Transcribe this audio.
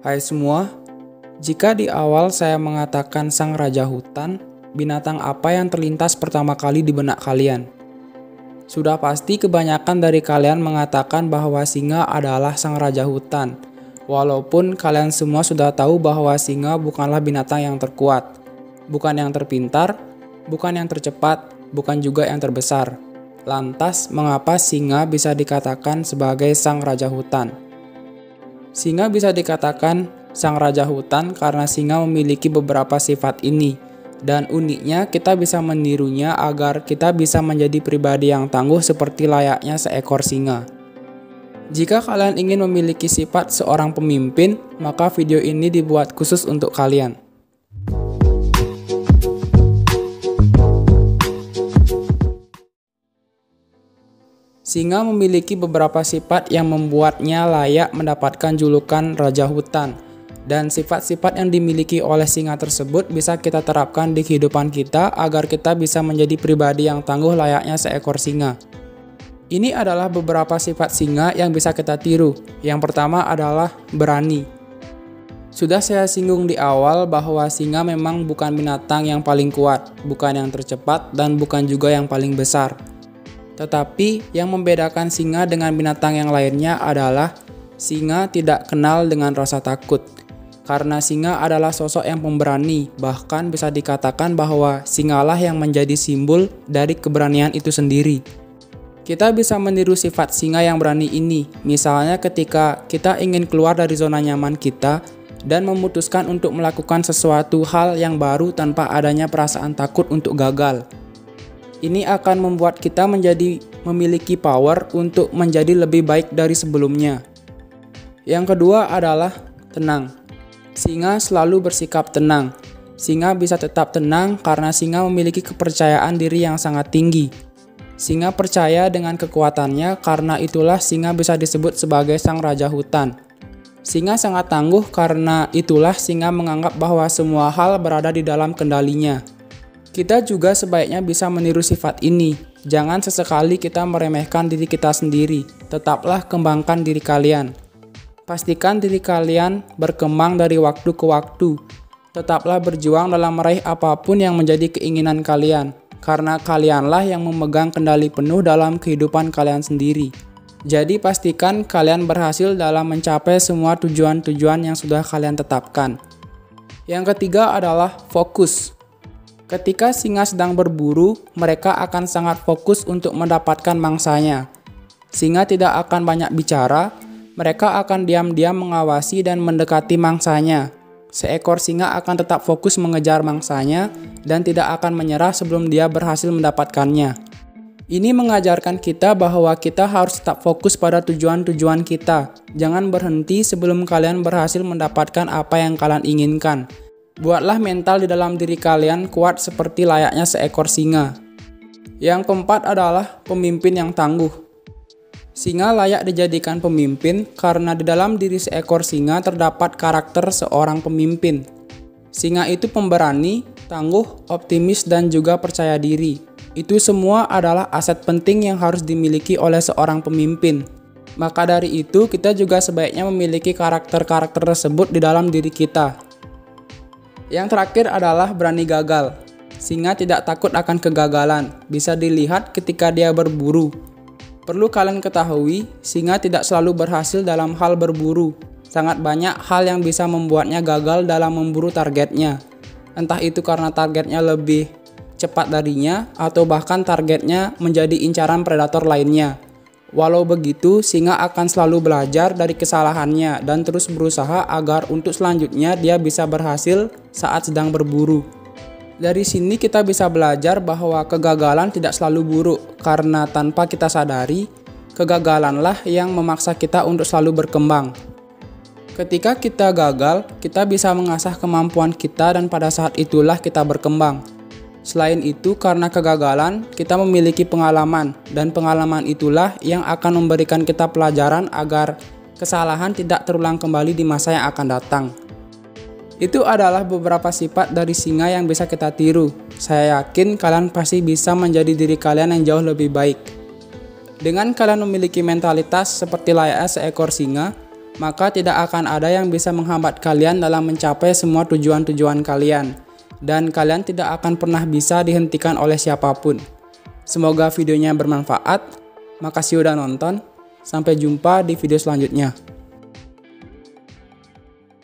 Hai semua, jika di awal saya mengatakan sang raja hutan, binatang apa yang terlintas pertama kali di benak kalian? Sudah pasti kebanyakan dari kalian mengatakan bahwa singa adalah sang raja hutan, walaupun kalian semua sudah tahu bahwa singa bukanlah binatang yang terkuat, bukan yang terpintar, bukan yang tercepat, bukan juga yang terbesar. Lantas, mengapa singa bisa dikatakan sebagai sang raja hutan? Singa bisa dikatakan sang raja hutan karena singa memiliki beberapa sifat ini. Dan uniknya kita bisa menirunya agar kita bisa menjadi pribadi yang tangguh seperti layaknya seekor singa. Jika kalian ingin memiliki sifat seorang pemimpin, maka video ini dibuat khusus untuk kalian. Singa memiliki beberapa sifat yang membuatnya layak mendapatkan julukan raja hutan. Dan sifat-sifat yang dimiliki oleh singa tersebut bisa kita terapkan di kehidupan kita agar kita bisa menjadi pribadi yang tangguh layaknya seekor singa. Ini adalah beberapa sifat singa yang bisa kita tiru. Yang pertama adalah berani. Sudah saya singgung di awal bahwa singa memang bukan binatang yang paling kuat, bukan yang tercepat, dan bukan juga yang paling besar. Tetapi yang membedakan singa dengan binatang yang lainnya adalah singa tidak kenal dengan rasa takut. Karena singa adalah sosok yang pemberani, bahkan bisa dikatakan bahwa singalah yang menjadi simbol dari keberanian itu sendiri. Kita bisa meniru sifat singa yang berani ini, misalnya ketika kita ingin keluar dari zona nyaman kita dan memutuskan untuk melakukan sesuatu hal yang baru tanpa adanya perasaan takut untuk gagal. Ini akan membuat kita memiliki power untuk menjadi lebih baik dari sebelumnya. Yang kedua adalah tenang. Singa selalu bersikap tenang. Singa bisa tetap tenang karena singa memiliki kepercayaan diri yang sangat tinggi. Singa percaya dengan kekuatannya, karena itulah singa bisa disebut sebagai sang raja hutan. Singa sangat tangguh, karena itulah singa menganggap bahwa semua hal berada di dalam kendalinya. Kita juga sebaiknya bisa meniru sifat ini. Jangan sesekali kita meremehkan diri kita sendiri. Tetaplah kembangkan diri kalian. Pastikan diri kalian berkembang dari waktu ke waktu. Tetaplah berjuang dalam meraih apapun yang menjadi keinginan kalian. Karena kalianlah yang memegang kendali penuh dalam kehidupan kalian sendiri. Jadi pastikan kalian berhasil dalam mencapai semua tujuan-tujuan yang sudah kalian tetapkan. Yang ketiga adalah fokus. Ketika singa sedang berburu, mereka akan sangat fokus untuk mendapatkan mangsanya. Singa tidak akan banyak bicara, mereka akan diam-diam mengawasi dan mendekati mangsanya. Seekor singa akan tetap fokus mengejar mangsanya dan tidak akan menyerah sebelum dia berhasil mendapatkannya. Ini mengajarkan kita bahwa kita harus tetap fokus pada tujuan-tujuan kita. Jangan berhenti sebelum kalian berhasil mendapatkan apa yang kalian inginkan. Buatlah mental di dalam diri kalian kuat seperti layaknya seekor singa. Yang keempat adalah pemimpin yang tangguh. Singa layak dijadikan pemimpin karena di dalam diri seekor singa terdapat karakter seorang pemimpin. Singa itu pemberani, tangguh, optimis, dan juga percaya diri. Itu semua adalah aset penting yang harus dimiliki oleh seorang pemimpin. Maka dari itu, kita juga sebaiknya memiliki karakter-karakter tersebut di dalam diri kita. Yang terakhir adalah berani gagal. Singa tidak takut akan kegagalan, bisa dilihat ketika dia berburu. Perlu kalian ketahui, singa tidak selalu berhasil dalam hal berburu. Sangat banyak hal yang bisa membuatnya gagal dalam memburu targetnya. Entah itu karena targetnya lebih cepat darinya, atau bahkan targetnya menjadi incaran predator lainnya. Walau begitu, singa akan selalu belajar dari kesalahannya dan terus berusaha agar untuk selanjutnya dia bisa berhasil saat sedang berburu. Dari sini kita bisa belajar bahwa kegagalan tidak selalu buruk, karena tanpa kita sadari, kegagalanlah yang memaksa kita untuk selalu berkembang. Ketika kita gagal, kita bisa mengasah kemampuan kita dan pada saat itulah kita berkembang. Selain itu, karena kegagalan, kita memiliki pengalaman, dan pengalaman itulah yang akan memberikan kita pelajaran agar kesalahan tidak terulang kembali di masa yang akan datang. Itu adalah beberapa sifat dari singa yang bisa kita tiru. Saya yakin kalian pasti bisa menjadi diri kalian yang jauh lebih baik. Dengan kalian memiliki mentalitas seperti layaknya seekor singa, maka tidak akan ada yang bisa menghambat kalian dalam mencapai semua tujuan-tujuan kalian. Dan kalian tidak akan pernah bisa dihentikan oleh siapapun. Semoga videonya bermanfaat. Makasih udah nonton. Sampai jumpa di video selanjutnya.